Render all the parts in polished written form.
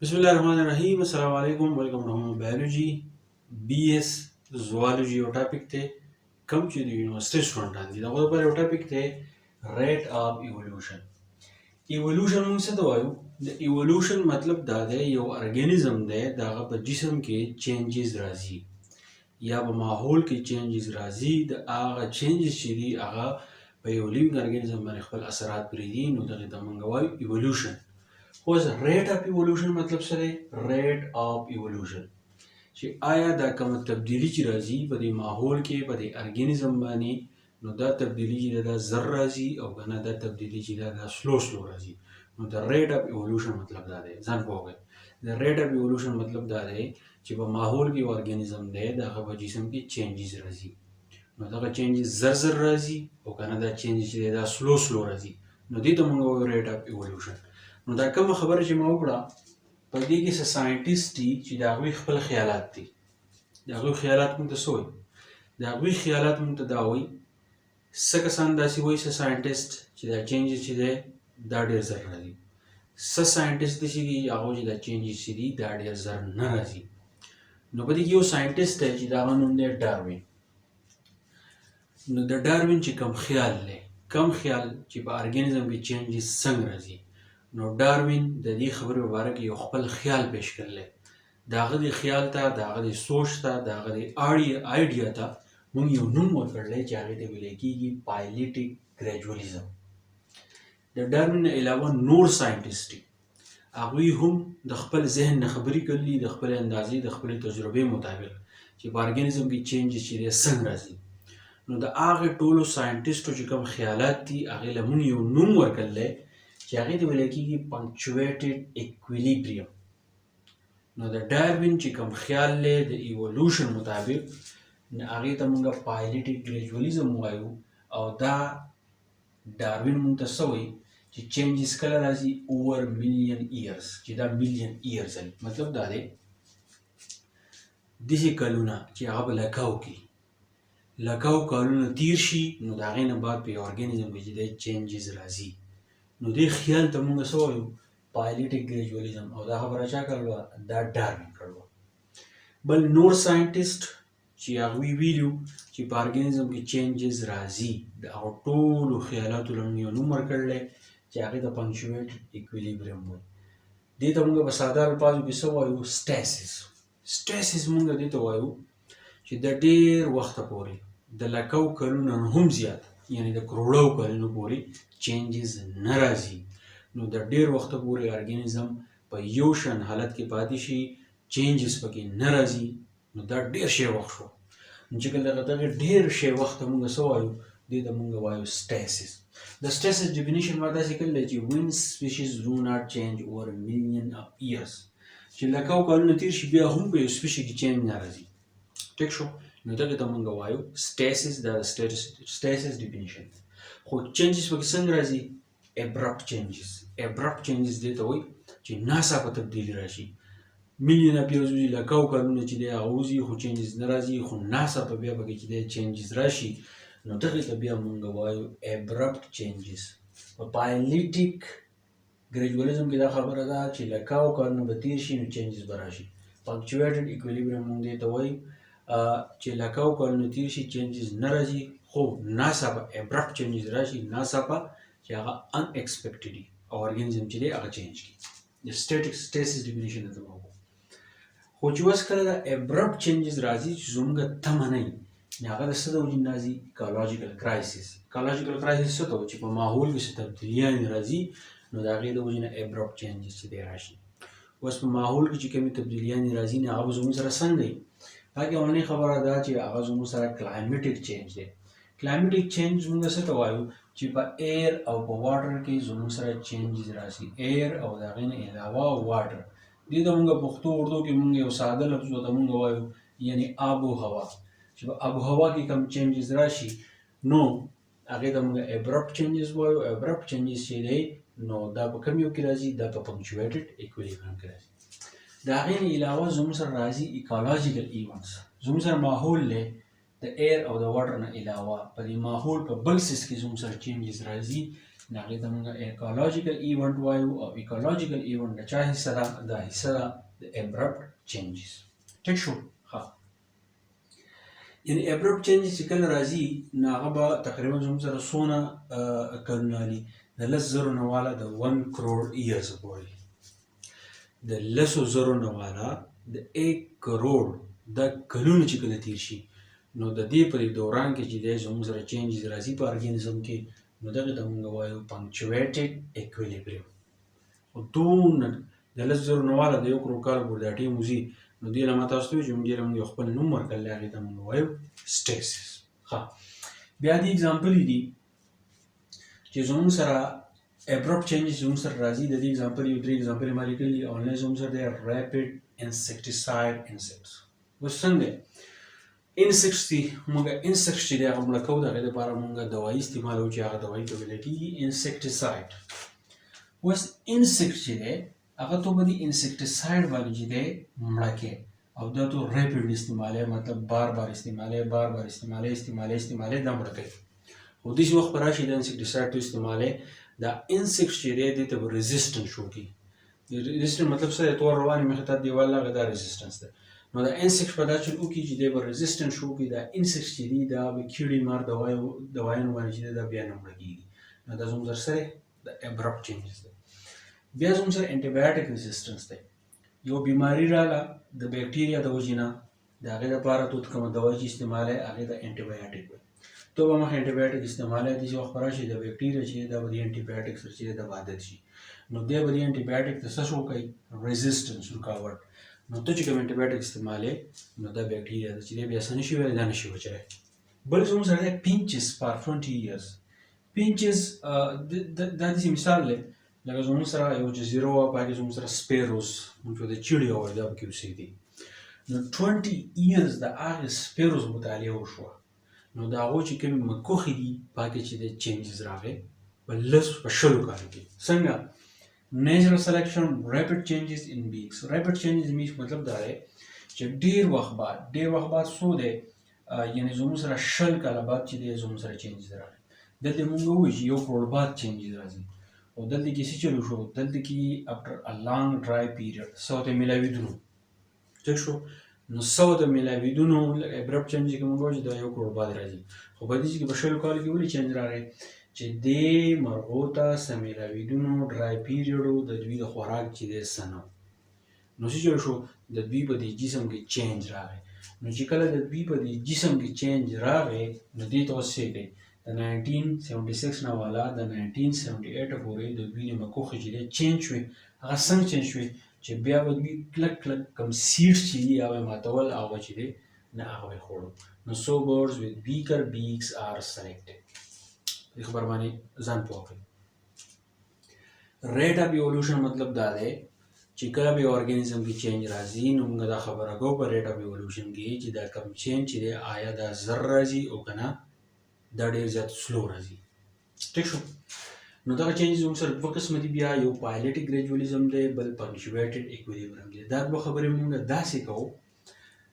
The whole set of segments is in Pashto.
बिस्मिल्लाहिर्रहमानिर्रहीम अस्सलाम वालेकुम welcome to home biology BS Zoology یو ټاپک ته کوم چې د یونیورسيټي سټوډنټان دي دا غوړ په یو ټاپک ته ریټ اف ایوولوشن موږ څه ته وایو د ایوولوشن مطلب دا دی یو ارګانیزم دی دا په جسم کې چینجز راځي یا په ماحول کې چینجز راځي د هغه چینجز چې دي هغه په یو لیوینګ ارګانیزم باندې خپل اثرات پرېږدي نو دغه ته موږ وایو ایوولوشن اوس ریټ اف ایوولوشن مطلب څه دی ریټ اف ایوولوشن چې آیا دا کوم تبدیلی چې راځي په دې ماحول کې په دې ارګانیزم باندې نو دا تبدیلی چې دا زر راځي او کنه دا تبدیلی چې دا سلو راځي نو د ریټ اف ایوولوشن مطلب دا دی ځان پوهه د ریټ اف ایوولوشن مطلب دا دی چې په ماحول کې یو ارګانیزم دی دا په جسم کې چینجز راځي نو دا چینجز زر راځي او کنه دا چینجز چې دا سلو راځي نو دې ته موږ وایو ریټ اف ایوولوشن نو دا کوم خبره چې ما وکړه په دې کې څه ساينټیست دي چې د هغوی خپل خیالات دي د هغوی خیالات موږ ته څه وایي د هغوی خیالات موږ ته دا وایي څه کسان داسې وایي څه ساينټیست چې دا چینجز چې دی دا ډېر زر راځي څه ساينټیست دي چې هغوی چې دا چینجز چې دي دا ډېر زر نه راځي نو په دې کې یو ساينټیست دی چې د هغه نوم دی ډاروین نو د ډاروین چې کوم خیال دی کوم خیال چې په ارګانیزم کې چینجز څنګه راځي نو ډاروین د دې خبرې په باره کې یو خپل خیال پیش کړلی د هغه د خیال ته د هغه د سوچ ته د هغه د آیډیا ته موږ یو نوم ورکړلی چې هغې ته ویلی کېږي پایلیټیک ګریجولیزم د ډاروین نه علاوه نور ساینټیسټ دي هغوی هم د خپل ذهن نه خبرې کړلي د خپل اندازې د خپلې تجربې مطابق چې په ارګانیزم کې چینجز چې دی څنګه راځي نو د هغې ټولو ساینټیسټو چې کوم خیالات دي هغې له موږ یو نوم ورکړلی چې هغې ته ویلی کېږي پنکچویټډ ایکویلیبریم نو د ډاروین چې کوم خیال دی د ایوولوشن مطابق نو هغې ته موږ پایلیټیک ګریجولیزم وایو او دا ډاروین موږ ته څه وایي چې چینجز کله راځي اوور میلیون ایرز چې دا میلیون ایرز دی مطلب دا دی داسې کلونه چې هغه په لکاو کې لکاو کلونه تیر شي نو د هغې نه بعد په یو ارګانیزم کې چې دی چینجز راځي نو دې خیال ته موږ څه وایو پایلیټیک ګریجولیزم او دا خبره چا کړې وه دا ډاروین کړې وه بل نور ساینټیسټ چې هغوی ویلي چې په ارګانیزم کې چینجز راځي د هغو ټولو خیالاتو له موږ یو نوم ورکړلی چې هغې ته پنکچویټډ ایکویلیبریم وایي دې ته موږ په ساده الفاظو کې څه وایو سټیسس موږ دې ته وایو چې د ډېر وخته پورې د لکو کلونه هم زیات یعنی د کروړو کلونو پورې چینجز نه راځي نو د ډېر وخته پورې ارګانیزم په یو شان حالت کې پاتې شي چینجز پکې نه راځي نو دا ډېر شی وخت شو نو چې کله دغه ډېر شی وخت ته موږ څه وایو دې ته موږ وایو سټیسس د سټیسس ډیفینیشن ما داسې کړلی چې when species do not change over a million of years چې لکو کلونه تیر شي بیا هم په یو سپیشي کې چینج نه راځي ټیک شو نو دغه ته موږ وایو سټیسس دا سټیسس ډیفینیشن خو چینجز پکې څنګه راځي ابرپټ چینجز دې ته وایي چې ناڅاپه تبدیلي راشي میلیون اف ایرز وځي لکو کلونه چې دی هغه وځي خو چینجز نه راځي خو ناڅاپه بیا پکې چې دی چینجز راشي نو دغې ته بیا موږ وایو ابرپټ چینجز په پایلیټیک ګریجولیزم کې دا خبره ده چې لکو کلونه به تیر شي نو چینجز به راشي پنکچویټډ ایکویلیبریم موږ دې ته وایو چې لکو کلونه تیر شي چینجز نه راځي خو ناڅاپه ابرپټ چینجز راشي ناڅاپه چې هغه ان ایکسپیکټډي او ارګانیزم چې دی هغه چینج کړي د سټیسس ډیفینیشن ته وګورو خو چې اوس کله دا ابرپټ چینجز راځي چې زموږ تمه نه وي هغه د څه د وجې نه راځي ایکالوجیکل کرایسس څه ته وایي چې په ماحول کې څه تبدیلیانې راځي نو د هغې د وجې نه ابرپټ چینجز چې دی راشي اوس په ماحول کې چې کومې تبدیلیانې راځي نو هغه به زموږ سره څنګه وي هغې اولنۍ خبره ده چې هغه زموږ سره کلایمیټیک چینج دی کلایمیټیک چینج موږ څه ته وایو چې په ایر او په واټر کې زموږ سره چینجز راشي ایر او د هغې نه علاوه واټر دې ته موږ پښتو اردو کې موږ یو ساده لفظ ورته موږ وایو یعنې آب و هوا چې په آب و هوا کې کوم چینجز راشي نو هغې ته موږ ابرپټ چینجز وایو ابرپټ چینجز چې دی نو دا په کوم یو کې راځي دا په پنکچویټډ ایکویلیبریم کې راځي د هغې نه علاوه زموږ سره راځي ایکالوجیکل ایونټس زموږ سره ماحول دی د ایر او د واټر نه علاوه په دې ماحول په بل سیس کې زموږ سره چینجز راځي نو هغې ته موږ ایکالوجیکل ایونټ وایو او ایکالوجیکل ایونټ د چا حصه ده؟ دا حصه ده د ابرپټ چینجز. ټیک شو؟ ښه. یعنې ابرپټ چینجز چې کله راځي نو هغه به تقریبا زموږ سره څونه کلونه لي؟ د 10,000 نه واله د 1 کروڑ ایرز پورې. د 10,000 نه واله د 1 کروڑ د کلونه چې کله تیر شي نو د دې په دوران کې چې دی زموږ سره چینجز راځي په ارګانیزم کې نو دغې ته موږ وایو پنکچویټډ اکویلیبریم. خو دونه د 10,000 نه واله د 1 کروڑ کال پورې دا ټیم وځي نو دې له ما تاسو ته وایو چې موږ دې له موږ یو خپل نوم ورکړلی هغې ته موږ وایو سټیسس. ښه. بیا دې اګزامپل دي چې زموږ سره ابرپټ چینجز زموږ سره راځي. د دې اګزامپل یو 3 اګزامپل ما لیکلي دي. اونلاین زموږ سره دی ریپډ انسیکټیساید انسیکټس. اوس څنګه انسیکټس دي؟ موږ انسیکټس چې دی هغه مړه کوو، د هغې دپاره موږ دوایي استعمالوو چې هغه دوایي ته ویلی کېږي انسیکټیساید. اوس انسیکټ چې دی هغه تو به د انسیکټیساید باندې چې دی مړه کوې او دا تو ریپډ استعمالوې، مطلب بار بار استعمالوې دا مړه کوي. خو داسې وخت به راشي دا انسیکټیساید تو استعمالوې دا انسیکټ چې دی دې ته به رزسټنټ شو کړي. رزسټنټ مطلب څه دی؟ تور روانې مخې ته دیوال لاغه دا رزسټنس دی. نو دا انسیکټ په دا چل وکړي چې دی به رزسټنټ شو کړي. دا انسیکټ چې دي دا به کیړي مار دوایانو باندې چې دی دا بیا نه مړه کېږي. نو دا زموږ سره سره د ابرپټ چینجز دی. بیا زموږ سره انټي بایوټیک رزسټنس دی. یو بیماري راغله د بیکټیریا د وجې نه د هغې دپاره تو کومه دوا چې استعمالوې هغې ته انټي بایوټیک وایي. تو به مخکې انټي بایوټیک استعمالوې داسې وخت به راشي د بیکټیریا چې دا به د انټي بایوټیک سره چې دا به عادت شي نو دی به د انټي بایوټیک ته څه شو کوي؟ رزسټنس رکاوټ. نو ته چې کوم انټي بایوټیک استعمالوې نو دا بیکټیریا ده چې دی بیا څه نه شي ویلی، دا نه شي وچلی. بل زموږ سره دی پینچز فار 20 years. پینچز دا داسې مثال دی لکه زموږ سره یو جزیره وه په هغې زموږ سره سپیروز موږ ته د چیړې وایو دا پکې اوسېدي. نو 20 years د هغې سپیروز مطالعه وشوه نو د هغو چې کومې مکوښې دي په هغې چې دی چینجز راغی په 10 کالو کې. څنګه؟ نیچرل سلیکشن، ریپډ چینجز ان بیکس. ریپډ چینجز ان بیکس مطلب دا دی چې ډېر وخت بعد څو دی یعنې زموږ سره 20 کاله بعد چې دی زموږ سره چینجز راغی. دلته موږ ووایو چې 1 کروڑ بعد چینجز راځي او دلته کې څه چلو شو؟ دلته کې افټر ا لانګ ډرای پیریډ څه ورته میلاوېدونو. ټیک شو؟ نو څه ورته میلاوېدونو ابرپټ چینج کې موږ وایو چې دا 1 کروڑ بعد راځي. خو په دې کې په 20 کالو کې ولې چینج راغی؟ چې دې مرغو ته څه میلاوېدونو ډرای پیریډ د دوی د خوراک چې دی څه نه و. نو څه چل شو؟ د دوی په دې جسم کې چینج راغی. نو چې کله د دوی په دې جسم کې چینج راغی نو دې ته اوس څه کوي؟ د 1976 نه والا د 1978 پورې د دوی د مکوښې چې دی چینج شوې. هغه څنګه چینج شوې؟ چې بیا به دوی کلک کوم سیډس چې دي هغه یې ماتول او هغه چې دی نه هغه به یې خوړو. نو so birds with weaker beaks are selected. دې خبر باندې ځان پوه کړئ. ریټ اف ایولوشن مطلب دا دی چې کله به یو ارګانیزم کې چینج راځي نو موږ دا خبره کوو په ریټ اف ایولوشن کې چې دا کوم چینج چې دی آیا دا زر راځي او که نه دا ډېر زیات سلو راځي. ټیک شو؟ نو دغه چینجز زموږ سره دوه قسمه دي. بیا یو پایلټیک ګریجولیزم دی، بل پنکچویټډ اکویلیبریم دی. دا دوه خبرې موږ داسې کوو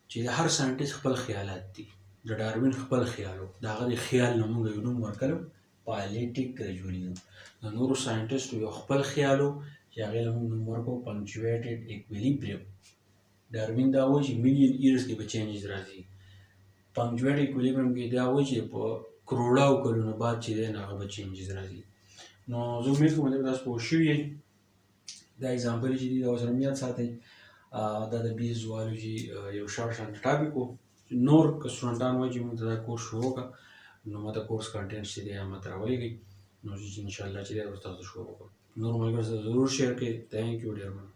چې د هر ساینټیست خپل خیالات دي. د ډاروین خپل خیال و، د هغه د خیال نه موږ یو نوم ورکړو پایلټیک ګریجولیزم. د نورو ساینټیسټو یو خپل خیال و چې هغې له موږ نوم ورکړو پنکچویټډ اکویلیبریم. ډاروین دا وایي چې میلیون ایرز کې به چینجز راځي. پنکچویټډ اکویلیبریم کې دا وایي چې په کروڑاو کلونو بعد چې دی نو هغه به چینجز راځي. نو زه امید کوم چې تاسو پوه شوي یئ. دا اګزامپل چې دي دا اوس هم یاد ساتئ. دا د BS Zoology یو شان ټاپک و. نور که سټوډنټان وایي چې موږ ته دا کورس شروع کړه نو ما ته کورس کنټینټ چې دی هغه ما ته راولیږئ نو چې انشاءالله چې دی به تاسو شروع وکړم. نور ملګرو سره ضرور شیر کړئ. تھینک یو ډېر مننه.